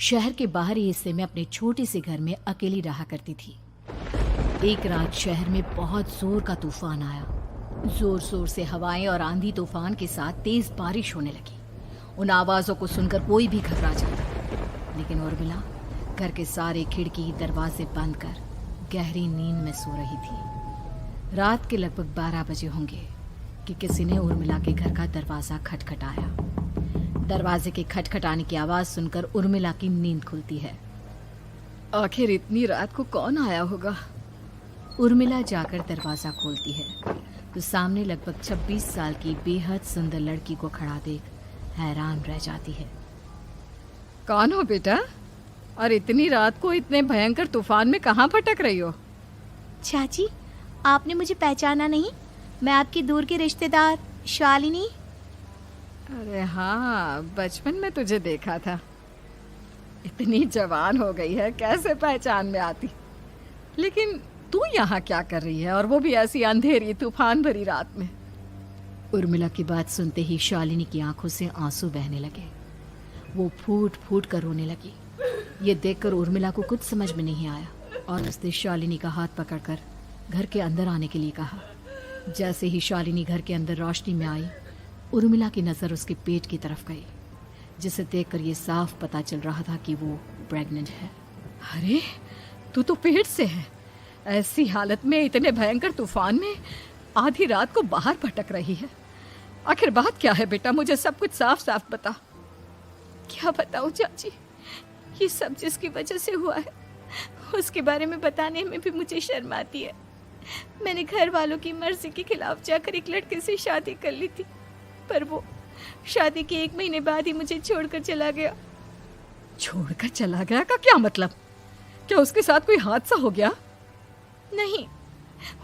शहर के बाहरी हिस्से में अपने छोटे से घर में अकेली रहा करती थी। एक रात शहर में बहुत जोर का तूफान आया। जोर जोर से हवाएं और आंधी तूफान के साथ तेज बारिश होने लगी। उन आवाजों को सुनकर कोई भी घबरा जाता, लेकिन उर्मिला घर के सारे खिड़की दरवाजे बंद कर गहरी नींद में सो रही थी। रात के लगभग 12 बजे होंगे कि किसी ने उर्मिला के घर का दरवाजा खटखटाया। दरवाजे के खटखटाने की आवाज सुनकर उर्मिला की नींद खुलती है। आखिर इतनी रात को कौन आया होगा? उर्मिला जाकर दरवाजा खोलती है तो सामने लगभग 26 साल की बेहद सुंदर लड़की को खड़ा देख हैरान रह जाती है। कौन हो बेटा, और इतनी रात को इतने भयंकर तूफान में कहाँ भटक रही हो? चाची, आपने मुझे पहचाना नहीं? मैं आपकी दूर की रिश्तेदार शालिनी। अरे हाँ, बचपन में तुझे देखा था। इतनी जवान हो गई है, कैसे पहचान में आती। लेकिन तू यहाँ क्या कर रही है, और वो भी ऐसी अंधेरी तूफान भरी रात में? उर्मिला की बात सुनते ही शालिनी की आंखों से आंसू बहने लगे। वो फूट फूट कर रोने लगी। ये देखकर उर्मिला को कुछ समझ में नहीं आया और उसने शालिनी का हाथ पकड़कर घर के अंदर आने के लिए कहा। जैसे ही शालिनी घर के अंदर रोशनी में आई, उर्मिला की नज़र उसके पेट की तरफ गई, जिसे देखकर ये साफ पता चल रहा था कि वो प्रेग्नेंट है। अरे, तू तो पेट से है। ऐसी हालत में इतने भयंकर तूफान में आधी रात को बाहर भटक रही है। आखिर बात क्या है बेटा, मुझे सब कुछ साफ साफ बता। क्या बताऊं चाची, ये सब जिसकी वजह से हुआ है उसके बारे में बताने में भी मुझे शर्म आती है। मैंने घर वालों की मर्जी के खिलाफ जाकर एक लड़के से शादी कर ली थी, पर वो शादी के 1 महीने बाद ही मुझे छोड़कर चला गया। छोड़कर चला गया का क्या मतलब? क्या उसके साथ कोई हादसा हो गया? नहीं,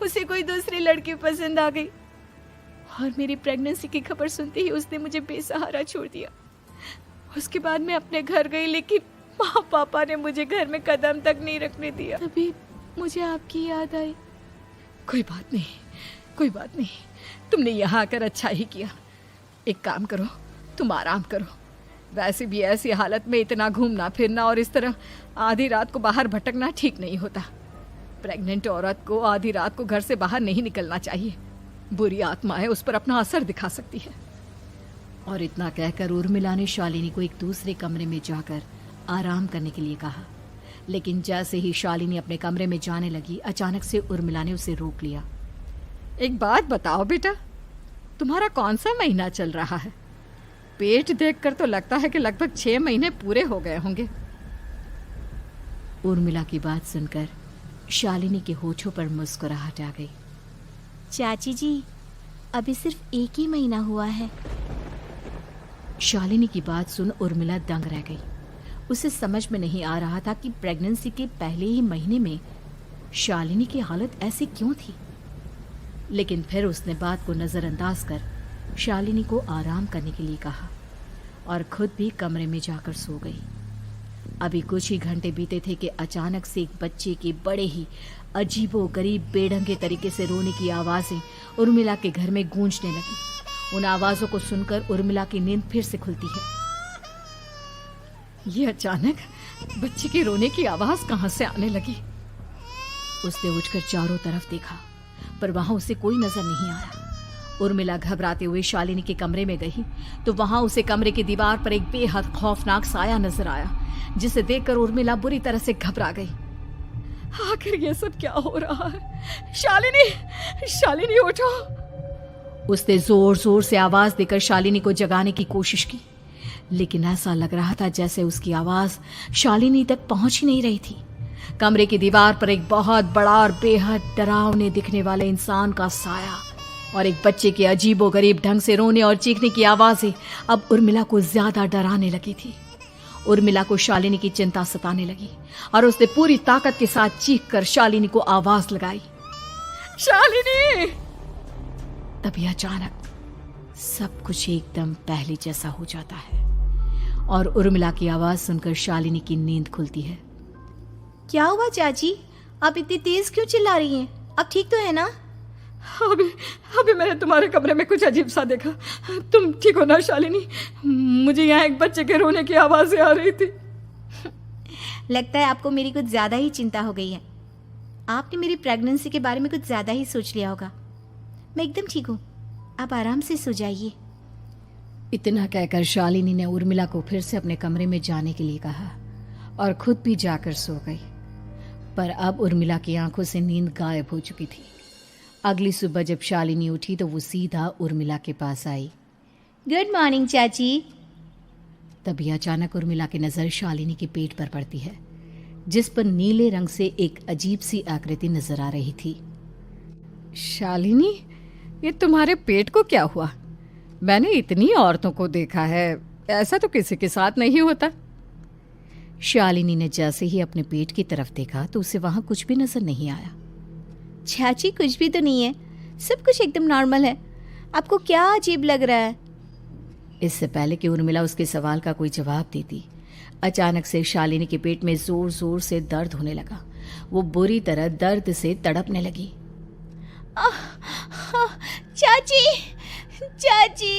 उसे कोई दूसरी लड़की पसंद आ गई और मेरी प्रेगनेंसी की खबर सुनते ही उसने मुझे बेसहारा छोड़ दिया। उसके बाद मैं अपने घर गई, लेकिन माँ पापा ने मुझे घर में कदम तक नहीं रखने दिया। तभी मुझे आपकी याद आई। कोई बात नहीं, कोई बात नहीं, तुमने यहाँ आकर अच्छा ही किया। एक काम करो, तुम आराम करो। वैसे भी ऐसी हालत में इतना घूमना फिरना और इस तरह आधी रात को बाहर भटकना ठीक नहीं होता। प्रेग्नेंट औरत को आधी रात को घर से बाहर नहीं निकलना चाहिए। बुरी आत्माएं उस पर अपना असर दिखा सकती है। और इतना कहकर उर्मिला ने शालिनी को एक दूसरे कमरे में जाकर आराम करने के लिए कहा। लेकिन जैसे ही शालिनी अपने कमरे में जाने लगी, अचानक से उर्मिला ने उसे रोक लिया। एक बात बताओ बेटा, तुम्हारा कौन सा महीना चल रहा है? पेट देखकर तो लगता है कि लगभग 6 महीने पूरे हो गए होंगे। उर्मिला की बात सुनकर शालिनी के होठों पर मुस्कुराहट आ गई। चाची जी, अभी सिर्फ 1 ही महीना हुआ है। शालिनी की बात सुन उर्मिला दंग रह गई। उसे समझ में नहीं आ रहा था कि प्रेगनेंसी के पहले ही महीने में शालिनी की हालत ऐसी क्यों थी। लेकिन फिर उसने बात को नजरअंदाज कर शालिनी को आराम करने के लिए कहा और खुद भी कमरे में जाकर सो गई। अभी कुछ ही घंटे बीते थे कि अचानक से एक बच्चे के बड़े ही अजीबो गरीब बेढंगे तरीके से रोने की आवाजें उर्मिला के घर में गूंजने लगी। उन आवाजों को सुनकर उर्मिला की नींद फिर से खुलती है। ये अचानक बच्चे के रोने की आवाज कहां से आने लगी? उसने उठकर चारों तरफ देखा, पर वहां उसे कोई नजर नहीं आया। उर्मिला घबराते हुए शालिनी के कमरे में गई तो वहां उसे कमरे की दीवार पर एक बेहद खौफनाक साया नजर आया, जिसे देखकर उर्मिला बुरी तरह से घबरा गई। आखिर ये सब क्या हो रहा है? शालिनी, शालिनी उठो! उसने जोर जोर से आवाज देकर शालिनी को जगाने की कोशिश की, लेकिन ऐसा लग रहा था जैसे उसकी आवाज शालिनी तक पहुंच ही नहीं रही थी। कमरे की दीवार पर एक बहुत बड़ा और बेहद डरावने दिखने वाले इंसान का साया और एक बच्चे के अजीबोगरीब ढंग से रोने और चीखने की आवाजें अब उर्मिला को ज्यादा डराने लगी थी। उर्मिला को शालिनी की चिंता सताने लगी और उसने पूरी ताकत के साथ चीखकर शालिनी को आवाज लगाई, शालिनी! तभी अचानक सब कुछ एकदम पहले जैसा हो जाता है और उर्मिला की आवाज सुनकर शालिनी की नींद खुलती है। क्या हुआ चाची, आप इतनी तेज क्यों चिल्ला रही हैं? आप ठीक तो है ना? अभी मैंने तुम्हारे कमरे में कुछ अजीब सा देखा। तुम ठीक हो ना शालिनी? मुझे यहाँ एक बच्चे के रोने की आवाजें आ रही थी। लगता है आपको मेरी कुछ ज़्यादा ही चिंता हो गई है। आपने मेरी प्रेगनेंसी के बारे में कुछ ज़्यादा ही सोच लिया होगा। मैं एकदम ठीक हूँ, आप आराम से सो जाइए। इतना कहकर शालिनी ने उर्मिला को फिर से अपने कमरे में जाने के लिए कहा और खुद भी जाकर सो गई। पर अब उर्मिला की आंखों से नींद गायब हो चुकी थी। अगली सुबह जब शालिनी उठी तो वो सीधा उर्मिला के पास आई। गुड मॉर्निंग चाची। तभी अचानक उर्मिला की नजर शालिनी के पेट पर पड़ती है, जिस पर नीले रंग से एक अजीब सी आकृति नजर आ रही थी। शालिनी, ये तुम्हारे पेट को क्या हुआ? मैंने इतनी औरतों को देखा है, ऐसा तो किसी के साथ नहीं होता। शालिनी ने जैसे ही अपने पेट की तरफ देखा तो उसे वहां कुछ भी नजर नहीं आया। चाची कुछ भी तो नहीं है, सब कुछ एकदम नॉर्मल है। आपको क्या अजीब लग रहा है? इससे पहले कि उर्मिला उसके सवाल का कोई जवाब देती, अचानक से शालिनी के पेट में जोर जोर से दर्द होने लगा। वो बुरी तरह दर्द से तड़पने लगी। चाची, चाची।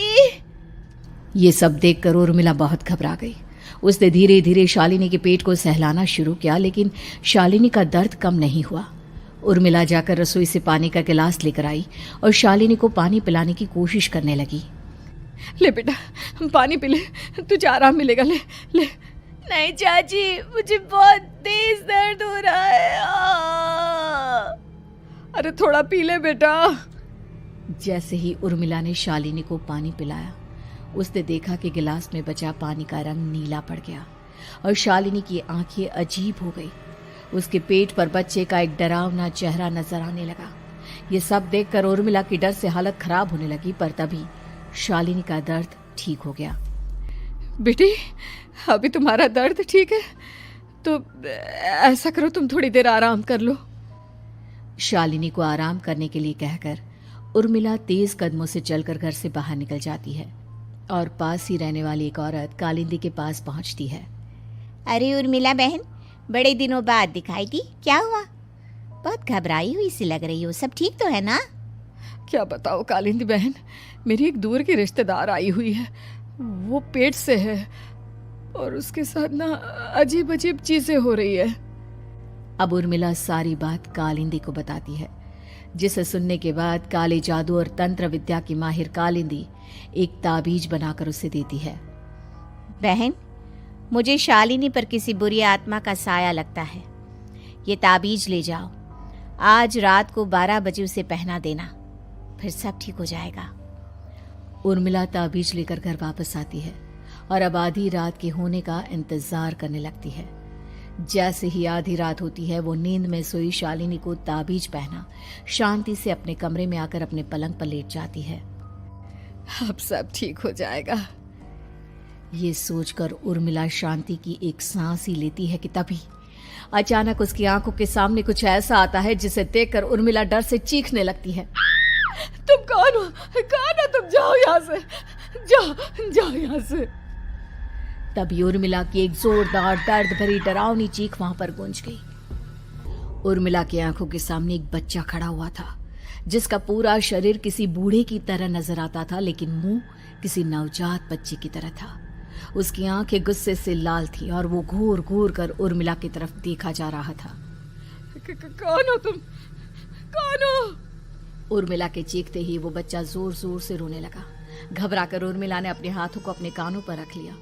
ये सब देखकर उर्मिला बहुत घबरा गई। उसने धीरे धीरे शालिनी के पेट को सहलाना शुरू किया, लेकिन शालिनी का दर्द कम नहीं हुआ। उर्मिला जाकर रसोई से पानी का गिलास लेकर आई और शालिनी को पानी पिलाने की कोशिश करने लगी। ले बेटा, पानी पी ले, तुझे आराम मिलेगा। ले ले। नहीं चाची, मुझे बहुत तेज दर्द हो रहा है। अरे थोड़ा पी ले बेटा। जैसे ही उर्मिला ने शालिनी को पानी पिलाया, उसने देखा कि गिलास में बचा पानी का रंग नीला पड़ गया और शालिनी की आंखें अजीब हो गई। उसके पेट पर बच्चे का एक डरावना चेहरा नजर आने लगा। ये सब देखकर उर्मिला की डर से हालत खराब होने लगी, पर तभी शालिनी का दर्द ठीक हो गया। बेटी, अभी तुम्हारा दर्द ठीक है तो ऐसा करो, तुम थोड़ी देर आराम कर लो। शालिनी को आराम करने के लिए कहकर उर्मिला तेज कदमों से चलकर घर से बाहर निकल जाती है और पास ही रहने वाली एक औरत कालिंदी के पास पहुंचती है। अरे उर्मिला बहन, बड़े दिनों बाद दिखाई दी, क्या हुआ? बहुत घबराई हुई सी लग रही हो, सब ठीक तो है ना? क्या बताओ कालिंदी बहन, मेरी एक दूर की रिश्तेदार आई हुई है। वो पेट से है और उसके साथ ना अजीब अजीब चीजें हो रही है। अब उर्मिला सारी बात कालिंदी को बताती है, जिसे सुनने के बाद काले जादू और तंत्र विद्या की माहिर कालिंदी एक ताबीज बनाकर उसे देती है। बहन, मुझे शालिनी पर किसी बुरी आत्मा का साया लगता है। ये ताबीज ले जाओ, आज रात को 12 बजे उसे पहना देना, फिर सब ठीक हो जाएगा। उर्मिला ताबीज लेकर घर वापस आती है और अब आधी रात के होने का इंतजार करने लगती है। जैसे ही आधी रात होती है, वो नींद में सोई शालिनी को ताबीज पहना शांति से अपने कमरे में आकर अपने पलंग पर लेट जाती है। अब सब ठीक हो जाएगा। ये सोचकर उर्मिला शांति की एक सांस ही लेती है कि तभी अचानक उसकी आंखों के सामने कुछ ऐसा आता है जिसे देखकर उर्मिला डर से चीखने लगती है। तुम कौन हो? कौन हो तुम? जाओ यहाँ से, जाओ जाओ यहाँ से। तभी उर्मिला की एक जोरदार दर्द भरी डरावनी चीख वहां पर गूंज गई। उर्मिला की आंखों के सामने एक बच्चा खड़ा हुआ था, जिसका पूरा शरीर किसी बूढ़े की तरह नजर आता था, लेकिन मुंह किसी नवजात बच्चे की तरह था। उसकी आंखें गुस्से से लाल थी और वो घूर घूर कर उर्मिला की तरफ देखा जा रहा था। कौन हो तुम? कौन हो? उर्मिला के चीखते ही वो बच्चा जोर जोर से रोने लगा। घबराकर उर्मिला ने अपने हाथों को अपने कानों पर रख लिया।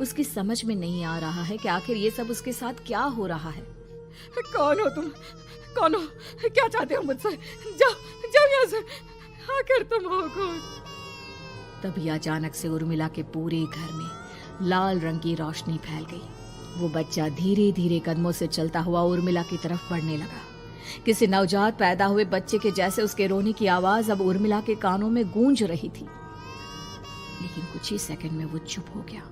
उसकी समझ में नहीं आ रहा है कि आखिर ये सब उसके साथ क्या हो रहा है। कौन हो तुम? कौन हो? क्या चाहते हो मुझसे? जाओ जाओ यहाँ से, आखिर तुम हो कौन? तभी अचानक से उर्मिला के पूरे घर में लाल रंग की रोशनी फैल गई। वो बच्चा धीरे धीरे कदमों से चलता हुआ उर्मिला की तरफ बढ़ने लगा। किसी नवजात पैदा हुए बच्चे के जैसे उसके रोने की आवाज अब उर्मिला के कानों में गूंज रही थी। लेकिन कुछ ही सेकंड में वो चुप हो गया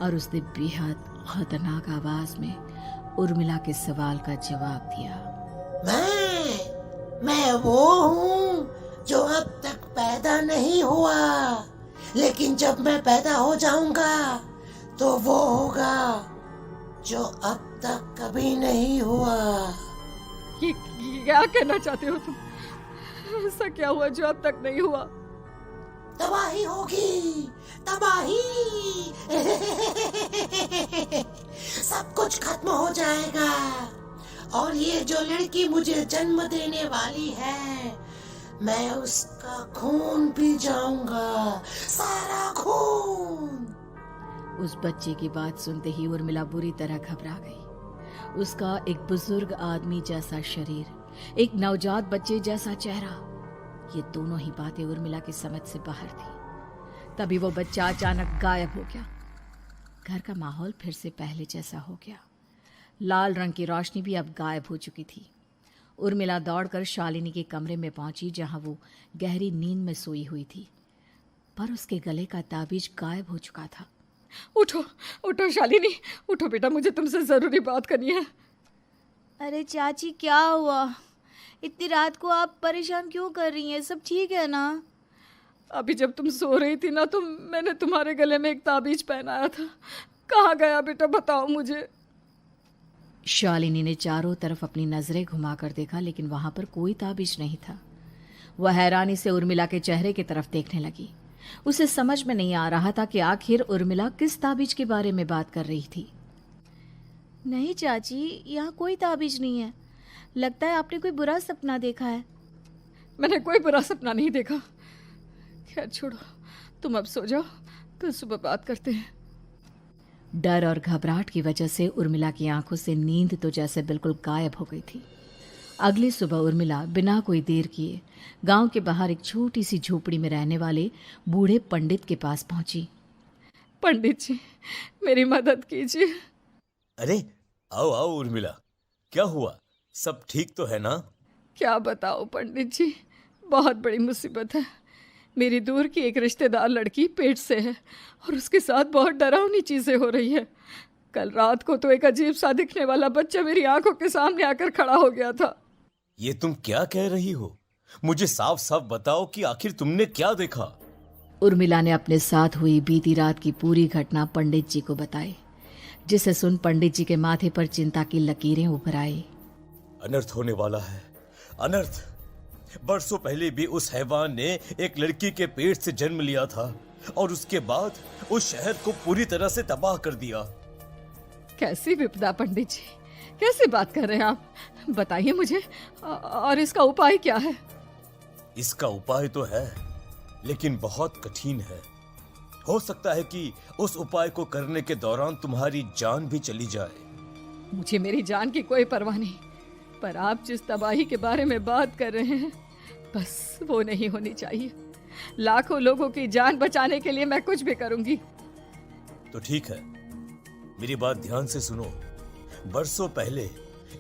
और उसने बेहद खतरनाक आवाज में उर्मिला के सवाल का जवाब दिया। मैं वो हूँ जो अब तक पैदा नहीं हुआ, लेकिन जब मैं पैदा हो जाऊंगा तो वो होगा जो अब तक कभी नहीं हुआ। ये क्या कहना चाहते हो तुम? ऐसा क्या हुआ जो अब तक नहीं हुआ? तबाही होगी, तबाही। सब कुछ खत्म हो जाएगा। और ये जो लड़की मुझे जन्म देने वाली है, मैं उसका खून पी जाऊंगा, सारा खून। उस बच्चे की बात सुनते ही उर्मिला बुरी तरह घबरा गई। उसका एक बुजुर्ग आदमी जैसा शरीर, एक नवजात बच्चे जैसा चेहरा, ये दोनों ही बातें उर्मिला की समझ से बाहर थी। तभी वो बच्चा अचानक गायब हो गया। घर का माहौल फिर से पहले जैसा हो गया। लाल रंग की रोशनी भी अब गायब हो चुकी थी। उर्मिला दौड़कर शालिनी के कमरे में पहुंची, जहां वो गहरी नींद में सोई हुई थी, पर उसके गले का ताबीज गायब हो चुका था। उठो उठो शालिनी, उठो बेटा, मुझे तुमसे ज़रूरी बात करनी है। अरे चाची, क्या हुआ? इतनी रात को आप परेशान क्यों कर रही हैं? सब ठीक है ना? अभी जब तुम सो रही थी ना, तो मैंने तुम्हारे गले में एक ताबीज पहनाया था। कहाँ गया बेटा, बताओ मुझे। शालिनी ने चारों तरफ अपनी नजरें घुमाकर देखा, लेकिन वहां पर कोई ताबीज नहीं था। वह हैरानी से उर्मिला के चेहरे की तरफ देखने लगी। उसे समझ में नहीं आ रहा था कि आखिर उर्मिला किस ताबीज के बारे में बात कर रही थी। नहीं चाची, यहाँ कोई ताबीज नहीं है। लगता है आपने कोई बुरा सपना देखा है। मैंने कोई बुरा सपना नहीं देखा। खैर छोड़ो, तुम अब सो जाओ, कल सुबह बात करते हैं। डर और घबराहट की वजह से उर्मिला की आंखों से नींद तो जैसे बिल्कुल गायब हो गई थी। अगली सुबह उर्मिला बिना कोई देर किए गांव के बाहर एक छोटी सी झोपड़ी में रहने वाले बूढ़े पंडित के पास पहुंची। पंडित जी, मेरी मदद कीजिए। अरे आओ आओ उर्मिला, क्या हुआ? सब ठीक तो है ना? क्या बताओ पंडित जी, बहुत बड़ी मुसीबत है। मेरी दूर की एक रिश्तेदार लड़की पेट से है और उसके साथ बहुत डरावनी चीज़ें हो रही है। कल रात को तो एक अजीब सा दिखने वाला बच्चा मेरी आंखों के सामने आकर खड़ा हो गया था। ये तुम क्या कह रही हो? मुझे साफ साफ बताओ कि आखिर तुमने क्या देखा? उर्मिला ने अपने साथ हुई बीती रात की पूरी घटना पंडित जी को बताई, जिसे सुन पंडित जी के माथे पर चिंता की लकीरें उभर आई। अनर्थ होने वाला है, अनर्थ। बरसों पहले भी उस हैवान ने एक लड़की के पेट से जन्म लिया था और उसके बाद उस शहर को पूरी तरह से तबाह कर दिया। कैसी विपदा पंडित जी, कैसे बात कर रहे हैं आप? बताइए मुझे, और इसका उपाय क्या है? इसका उपाय तो है, लेकिन बहुत कठिन है। हो सकता है कि उस उपाय को करने के दौरान तुम्हारी जान भी चली जाए। मुझे मेरी जान की कोई परवाह नहीं, पर आप जिस तबाही के बारे में बात कर रहे हैं, बस वो नहीं होनी चाहिए। लाखों लोगों की जान बचाने के लिए मैं कुछ भी करूंगी। तो ठीक है, मेरी बात ध्यान से सुनो। बरसों पहले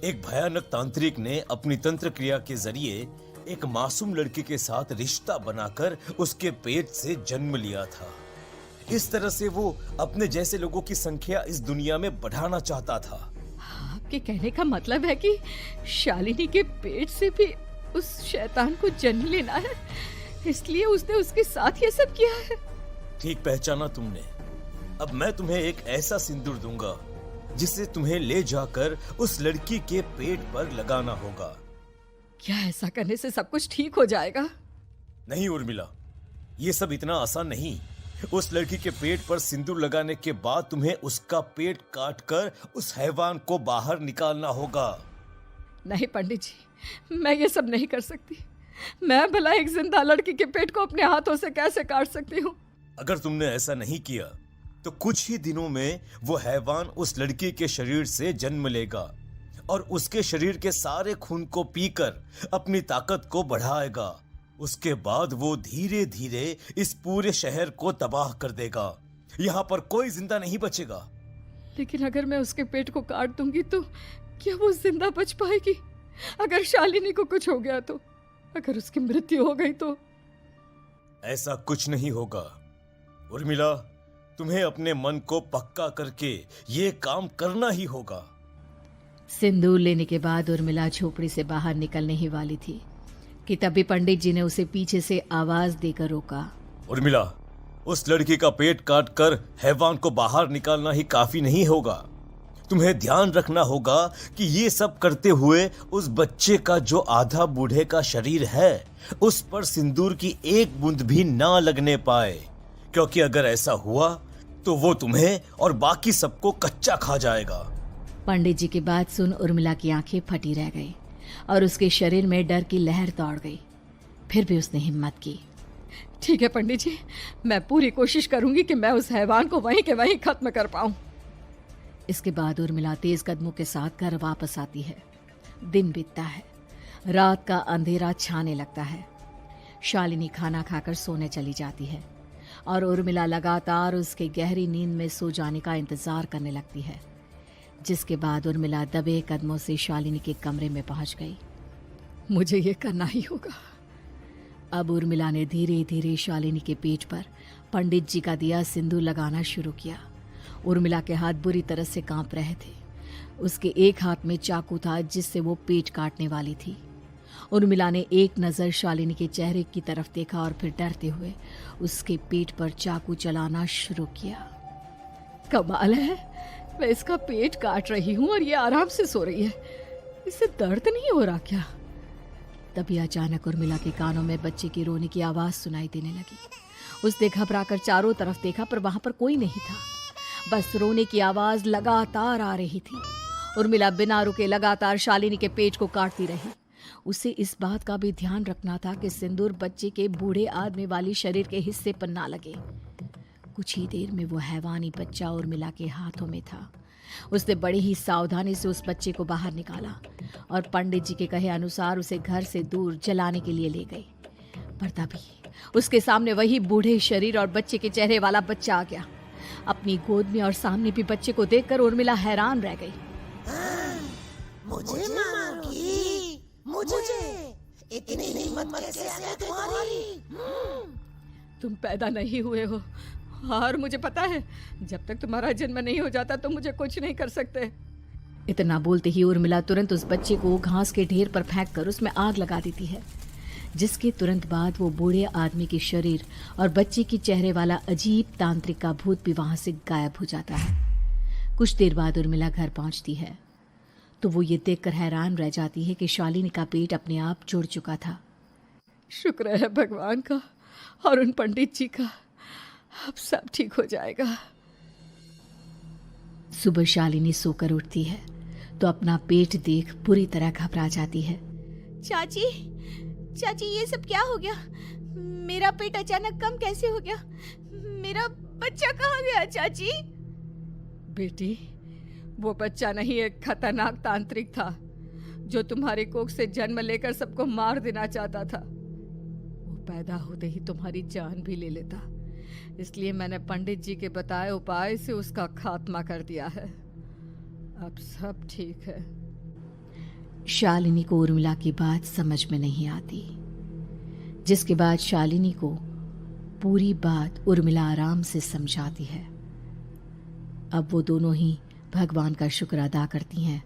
एक भयानक तांत्रिक ने अपनी तंत्र क्रिया के जरिए एक मासूम लड़की के साथ रिश्ता बनाकर उसके पेट से जन्म लिया था। इस तरह से वो अपने जैसे लोगों की संख्या इस दुनिया में बढ़ाना चाहता था। आपके कहने का मतलब है कि शालिनी के पेट से भी उस शैतान को जन्म लेना है, इसलिए उसने उसके साथ ये सब किया है। ठीक पहचाना तुमने। अब मैं तुम्हें एक ऐसा सिंदूर दूंगा जिसे तुम्हें ले जाकर उस लड़की के पेट पर लगाना होगा। क्या ऐसा करने से सब कुछ ठीक हो जाएगा? नहीं उर्मिला, ये सब इतना आसान नहीं। उस लड़की के पेट पर सिंदूर लगाने के बाद तुम्हें उसका पेट काटकर उस हैवान को बाहर निकालना होगा। नहीं पंडित जी, मैं ये सब नहीं कर सकती। मैं भला एक जिंदा लड़की के पेट को अपने हाथों से कैसे काट सकती हूँ? अगर तुमने ऐसा नहीं किया तो कुछ ही दिनों में वो हैवान उस लड़की के शरीर से जन्म लेगा और उसके शरीर के सारे खून को पीकर अपनी ताकत को बढ़ाएगा। उसके बाद वो धीरे धीरे इस पूरे शहर को तबाह कर देगा। यहाँ पर कोई जिंदा नहीं बचेगा। लेकिन अगर मैं उसके पेट को काट दूंगी तो क्या वो जिंदा बच पाएगी? अगर शालिनी को कुछ हो गया तो, अगर उसकी मृत्यु हो गई तो? ऐसा कुछ नहीं होगा उर्मिला, तुम्हें अपने मन को पक्का करके ये काम करना ही होगा। सिंदूर लेने के बाद उर्मिला झोपड़ी से बाहर निकलने ही वाली थी कि तभी पंडित जी ने उसे पीछे से आवाज देकर रोका। उर्मिला, उस लड़की का पेट काटकर हैवान को बाहर निकालना ही काफी नहीं होगा। तुम्हें ध्यान रखना होगा कि ये सब करते हुए उस बच्चे का जो आधा बूढ़े का शरीर है उस पर सिंदूर की एक बूंद भी ना लगने पाए, क्योंकि अगर ऐसा हुआ तो वो तुम्हें और बाकी सबको कच्चा खा जाएगा। पंडित जी की बात सुन उर्मिला की आंखें फटी रह गई और उसके शरीर में डर की लहर दौड़ गई। फिर भी उसने हिम्मत की। ठीक है पंडित जी, मैं पूरी कोशिश करूंगी कि मैं उस हैवान को वहीं के वहीं खत्म कर पाऊं। इसके बाद उर्मिला तेज कदमों के साथ घर वापस आती है। दिन बीतता है, रात का अंधेरा छाने लगता है। शालिनी खाना खाकर सोने चली जाती है और उर्मिला लगातार उसके गहरी नींद में सो जाने का इंतजार करने लगती है। जिसके बाद उर्मिला दबे कदमों से शालिनी के कमरे में पहुंच गई। मुझे ये करना ही होगा। अब उर्मिला ने धीरे धीरे शालिनी के पेट पर पंडित जी का दिया सिंदूर लगाना शुरू किया। उर्मिला के हाथ बुरी तरह से कांप रहे थे। उसके एक हाथ में चाकू था जिससे वो पेट काटने वाली थी। उर्मिला ने एक नज़र शालिनी के चेहरे की तरफ देखा और फिर डरते हुए उसके पेट पर चाकू चलाना शुरू किया। कमाल है, मैं इसका पेट काट रही हूँ और ये आराम से सो रही है। इससे दर्द नहीं हो रहा क्या? तभी अचानक उर्मिला के कानों में बच्चे की रोने की आवाज सुनाई देने लगी। उसने घबराकर चारों तरफ देखा पर वहां पर कोई नहीं था। बस रोने की आवाज लगातार आ रही थी। उर्मिला बिना रुके लगातार शालिनी के पेट को काटती रही। उसे इस बात का भी ध्यान रखना था कि सिंदूर बच्चे के बूढ़े आदमी वाली शरीर के हिस्से पर ना लगे। कुछ ही देर में वो हैवानी बच्चा उर्मिला के हाथों में था। उसने बड़ी ही सावधानी से उस बच्चे को बाहर निकाला और पंडित जी के कहे अनुसार उसे घर से दूर जलाने के लिए ले गई। पर तभी उसके सामने वही बूढ़े शरीर और बच्चे के चेहरे वाला बच्चा आ गया। अपनी गोद में और सामने भी बच्चे को देखकर उर्मिला हैरान रह गई। मुझे मारोगी? मुझे इतनी हिम्मत कैसे आ गई तुम्हारी? तुम पैदा नहीं हुए हो और मुझे पता है जब तक तुम्हारा जन्म नहीं हो जाता तो मुझे कुछ नहीं कर सकते। इतना बोलते ही उर्मिला तुरंत उस बच्चे को घास के ढेर पर फेंक कर उसमें आग लगा देती है। जिसके तुरंत बाद वो बूढ़े आदमी के शरीर और बच्चे के चेहरे वाला अजीब तांत्रिक का भूत भी वहां से गायब हो जाता है। कुछ देर बाद उर्मिला घर पहुंचती है तो वो ये देखकर हैरान रह जाती है कि शालिनी का पेट अपने आप जुड़ चुका था। शुक्र है भगवान का और उन पंडित जी का, अब सब ठीक हो जाएगा। सुबह शालिनी सोकर उठती है तो अपना पेट देख बुरी तरह घबरा जाती है। चाची, चाची ये सब क्या हो गया? मेरा पेट अचानक कम कैसे हो गया? मेरा बच्चा कहाँ गया चाची? बेटी, वो बच्चा नहीं, एक खतरनाक तांत्रिक था जो तुम्हारे कोख से जन्म लेकर सबको मार देना चाहता था। वो पैदा होते ही तुम्हारी जान भी ले लेता, इसलिए मैंने पंडित जी के बताए उपाय से उसका खात्मा कर दिया है। अब सब ठीक है। शालिनी को उर्मिला की बात समझ में नहीं आती। जिसके बाद शालिनी को पूरी बात उर्मिला आराम से समझाती है। अब वो दोनों ही भगवान का शुक्र अदा करती हैं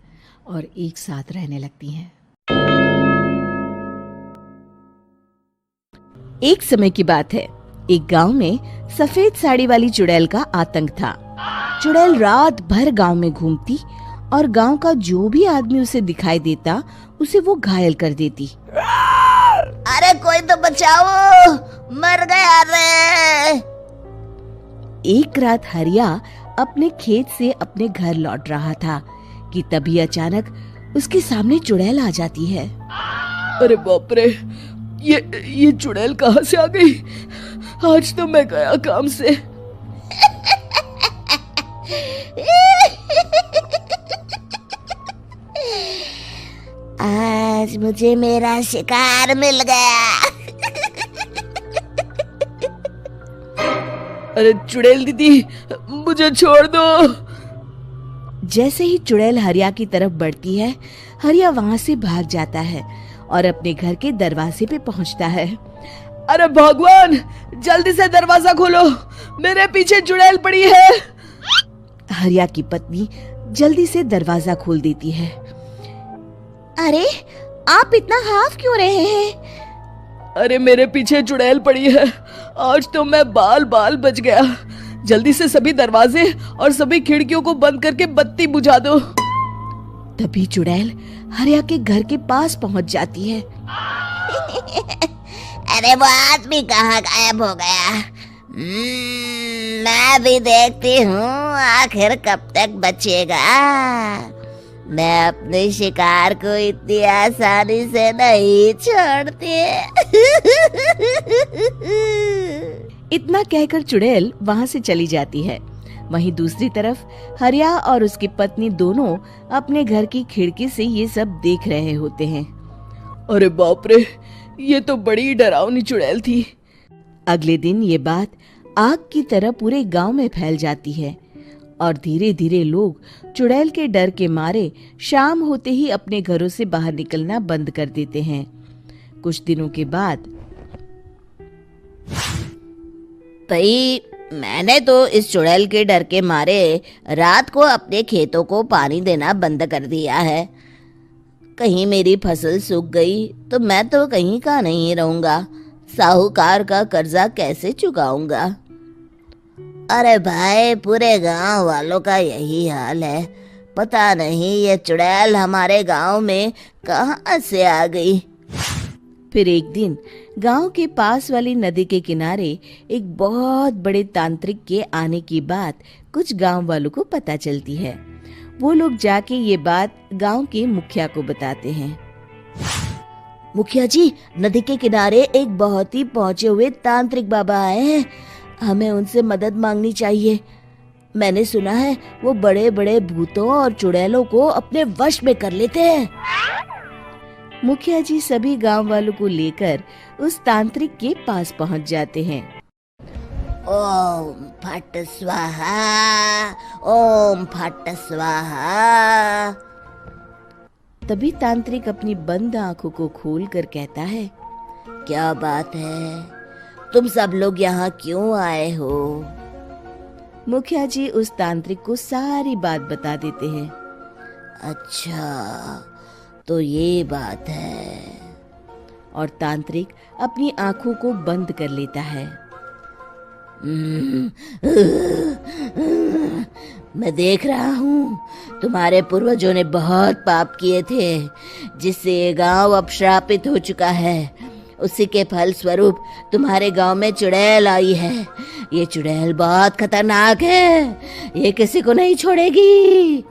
और एक साथ रहने लगती हैं। एक समय की बात है, एक गांव में सफेद साड़ी वाली चुड़ैल का आतंक था। चुड़ैल रात भर गांव में घूमती और गांव का जो भी आदमी उसे दिखाई देता उसे वो घायल कर देती। अरे कोई तो बचाओ, मर गया रे। एक रात हरिया अपने खेत से अपने घर लौट रहा था कि तभी अचानक उसके सामने चुड़ैल आ जाती है। अरे बाप रे, ये चुड़ैल कहाँ से आ गई? आज तो मैं गया काम से। आज मुझे मेरा शिकार मिल गया। अरे चुड़ैल दीदी, मुझे छोड़ दो। जैसे ही चुड़ैल हरिया की तरफ बढ़ती है, हरिया वहां से भाग जाता है और अपने घर के दरवाजे पे पहुंचता है। अरे भगवान, जल्दी से दरवाजा खोलो, मेरे पीछे चुड़ैल पड़ी है। हरिया की पत्नी जल्दी से दरवाजा खोल देती है। अरे आप इतना हाफ क्यों रहे हैं? अरे मेरे पीछे चुड़ैल पड़ी है, आज तो मैं बाल बच गया। जल्दी से सभी दरवाजे और सभी खिड़कियों को बंद करके बत्ती बुझा दो। तभी चुड़ैल हरिया के घर के पास पहुंच जाती है। अरे वो आदमी कहाँ गायब हो गया? मैं भी देखती हूँ आखिर कब तक बचेगा। मैं अपने शिकार को इतनी आसानी से नहीं छोड़ती। इतना कहकर चुड़ैल वहां से चली जाती है। वहीं दूसरी तरफ हरिया और उसकी पत्नी दोनों अपने घर की खिड़की से ये सब देख रहे होते हैं। अरे बाप रे, ये तो बड़ी डरावनी चुड़ैल थी। अगले दिन ये बात आग की तरह पूरे गांव में फैल जाती है और धीरे धीरे लोग चुड़ैल के डर के मारे शाम होते ही अपने घरों से बाहर निकलना बंद कर देते हैं। कुछ दिनों के बाद भाई, मैंने तो इस चुड़ैल के डर के मारे रात को अपने खेतों को पानी देना बंद कर दिया है। कहीं मेरी फसल सूख गई तो मैं तो कहीं का नहीं रहूंगा। साहूकार का कर्जा कैसे चुकाऊंगा? अरे भाई, पूरे गांव वालों का यही हाल है। पता नहीं ये चुड़ैल हमारे गांव में कहां से आ गई। फिर एक दिन गांव के पास वाली नदी के किनारे एक बहुत बड़े तांत्रिक के आने की बात कुछ गांव वालों को पता चलती है। वो लोग जाके ये बात गांव के मुखिया को बताते हैं। मुखिया जी, नदी के किनारे एक बहुत ही पहुंचे हुए तांत्रिक बाबा आए हैं। हमें उनसे मदद मांगनी चाहिए। मैंने सुना है वो बड़े बड़े भूतों और चुड़ैलों को अपने वश में कर लेते हैं। मुखिया जी सभी गांव वालों को लेकर उस तांत्रिक के पास पहुंच जाते हैं। ओम फट स्वाहा, ओम फट स्वाहा। तभी तांत्रिक अपनी बंद आंखों को खोलकर कहता है, क्या बात है? तुम सब लोग यहाँ क्यों आए हो? मुखिया जी उस तांत्रिक को सारी बात बता देते हैं। अच्छा, तो ये बात है। और तांत्रिक अपनी आंखों को बंद कर लेता है। मैं देख रहा हूँ तुम्हारे पूर्वजों ने बहुत पाप किए थे, जिससे ये गांव अब श्रापित हो चुका है। उसी के फल स्वरूप तुम्हारे गांव में चुड़ैल आई है। ये चुड़ैल बहुत खतरनाक है, ये किसी को नहीं छोड़ेगी।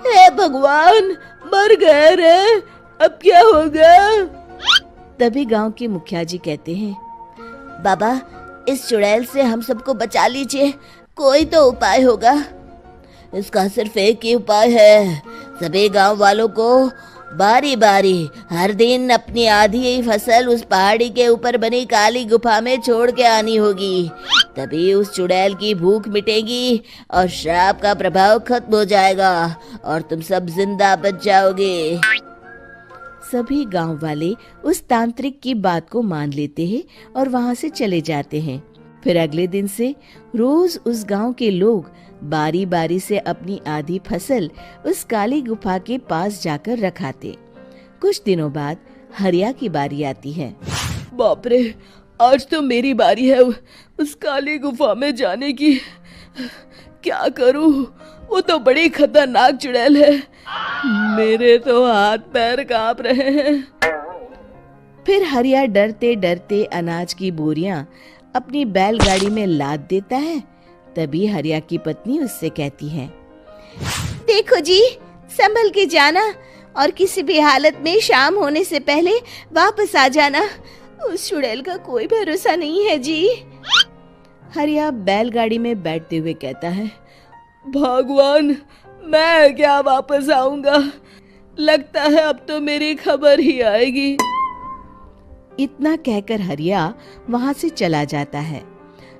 हे भगवान, मर गए रे, अब क्या होगा? तभी गांव के मुखिया जी कहते हैं, बाबा, इस चुड़ैल से हम सबको बचा लीजिए। कोई तो उपाय होगा। इसका सिर्फ एक ही उपाय है। सभी गांव वालों को बारी बारी हर दिन अपनी आधी फसल उस पहाड़ी के ऊपर बनी काली गुफा में छोड़ के आनी होगी। तभी उस चुड़ैल की भूख मिटेगी और श्राप का प्रभाव खत्म हो जाएगा और तुम सब जिंदा बच जाओगे। सभी गांव वाले उस तांत्रिक की बात को मान लेते हैं और वहां से चले जाते हैं। फिर अगले दिन से रोज उस गांव के लोग बारी बारी से अपनी आधी फसल उस काली गुफा के पास जाकर रखाते। कुछ दिनों बाद हरिया की बारी आती है। बाप रे, आज तो मेरी बारी है उस काली गुफा में जाने की। क्या करूं? वो तो बड़ी खतरनाक चुड़ैल है। मेरे तो हाथ पैर कांप रहे हैं। फिर हरिया डरते डरते अनाज की बोरियां अपनी बैलगाड़ी में लाद देता है। तभी हरिया की पत्नी उससे कहती है, देखो जी, संभल के जाना और किसी भी हालत में शाम होने से पहले वापस आ जाना। उस चुड़ैल का कोई भरोसा नहीं है जी। हरिया बैलगाड़ी में बैठते हुए कहता है, भगवान, मैं क्या वापस आऊंगा? लगता है अब तो मेरी खबर ही आएगी। इतना कहकर हरिया वहां से चला जाता है।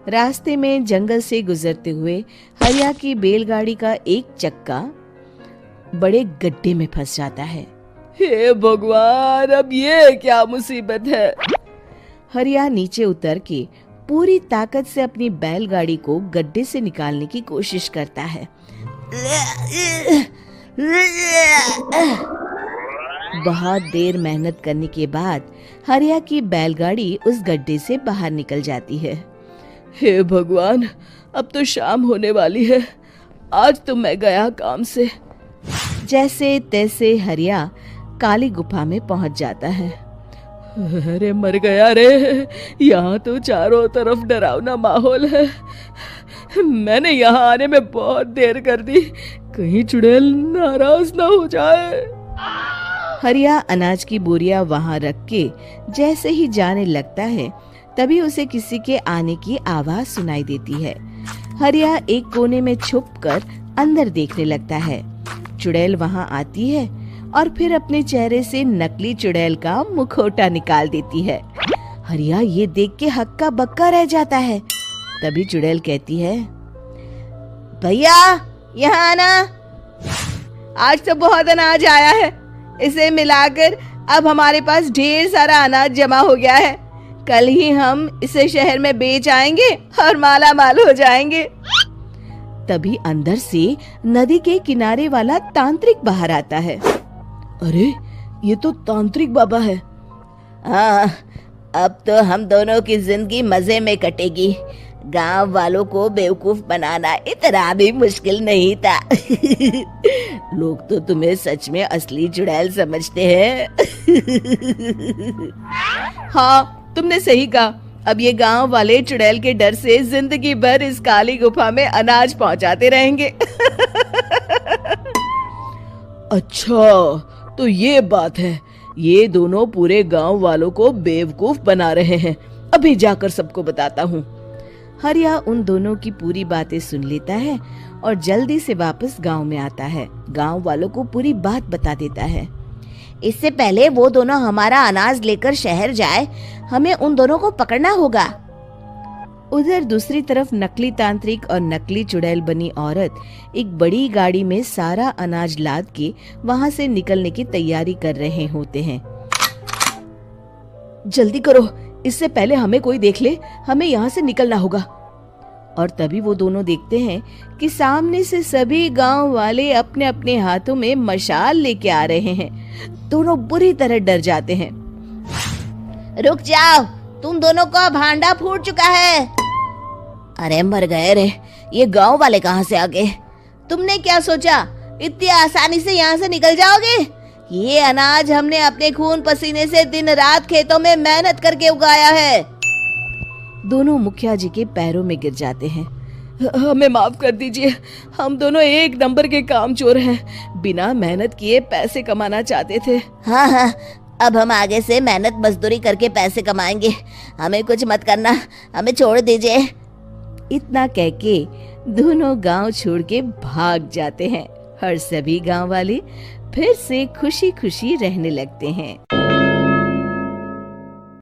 रास्ते में जंगल से गुजरते हुए हरिया की बैलगाड़ी का एक चक्का बड़े गड्ढे में फंस जाता है। हे भगवान, अब ये क्या मुसीबत है? हरिया नीचे उतर के पूरी ताकत से अपनी बैलगाड़ी को गड्ढे से निकालने की कोशिश करता है। बहुत देर मेहनत करने के बाद हरिया की बैलगाड़ी उस गड्ढे से बाहर निकल जाती है। हे भगवान, अब तो शाम होने वाली है। आज तो मैं गया काम से। जैसे तैसे हरिया काली गुफा में पहुंच जाता है। अरे मर गया रे, यहाँ तो चारों तरफ डरावना माहौल है। मैंने यहाँ आने में बहुत देर कर दी, कहीं चुड़ैल नाराज ना हो जाए। हरिया अनाज की बोरियां वहां रख के जैसे ही जाने लगता है, तभी उसे किसी के आने की आवाज सुनाई देती है। हरिया एक कोने में छुपकर अंदर देखने लगता है। चुड़ैल वहां आती है और फिर अपने चेहरे से नकली चुड़ैल का मुखौटा निकाल देती है। हरिया ये देख के हक्का बक्का रह जाता है। तभी चुड़ैल कहती है, भैया यहाँ आना, आज तो बहुत अनाज आया है, इसे मिलाकर अब हमारे पास ढेर सारा अनाज जमा हो गया है। कल ही हम इसे शहर में बेच आएंगे और माला माल हो जाएंगे। तभी अंदर से नदी के किनारे वाला तांत्रिक बाहर आता है। अरे ये तो तांत्रिक बाबा है। हाँ, अब तो हम दोनों की जिंदगी मजे में कटेगी। गांव वालों को बेवकूफ बनाना इतना भी मुश्किल नहीं था। लोग तो तुम्हें सच में असली चुड़ैल समझते हैं। हाँ, तुमने सही कहा। अब ये गांव वाले चुड़ैल के डर से जिंदगी भर इस काली गुफा में अनाज पहुंचाते रहेंगे। अच्छा, तो ये बात है। ये दोनों पूरे गांव वालों को बेवकूफ बना रहे हैं। अभी जाकर सबको बताता हूँ। हरिया उन दोनों की पूरी बातें सुन लेता है और जल्दी से वापस गांव में आता है। गांव वालों को पूरी बात बता देता है। इससे पहले वो दोनों हमारा अनाज लेकर शहर जाए, हमें उन दोनों को पकड़ना होगा। उधर दूसरी तरफ नकली तांत्रिक और नकली चुड़ैल बनी औरत एक बड़ी गाड़ी में सारा अनाज लाद के वहां से निकलने की तैयारी कर रहे होते हैं। जल्दी करो, इससे पहले हमें कोई देख ले, हमें यहाँ से निकलना होगा। और तभी वो दोनों देखते हैं कि सामने से सभी गांव वाले अपने अपने हाथों में मशाल लेके आ रहे हैं। दोनों बुरी तरह डर जाते हैं। रुक जाओ, तुम दोनों का भांडा फूट चुका है। अरे मर गए रे, ये गांव वाले कहाँ से आ गए? तुमने क्या सोचा इतनी आसानी से यहाँ से निकल जाओगे? ये अनाज हमने अपने खून पसीने से दिन रात खेतों में मेहनत करके उगाया है। दोनों मुखिया जी के पैरों में गिर जाते हैं। हमें माफ कर दीजिए, हम दोनों एक नंबर के कामचोर हैं। बिना मेहनत किए पैसे कमाना चाहते थे। हाँ, अब हम आगे से मेहनत मजदूरी करके पैसे कमाएंगे। हमें कुछ मत करना, हमें छोड़ दीजिए। इतना कह के दोनों गांव छोड़ के भाग जाते हैं और सभी गांव वाले फिर से खुशी खुशी रहने लगते हैं।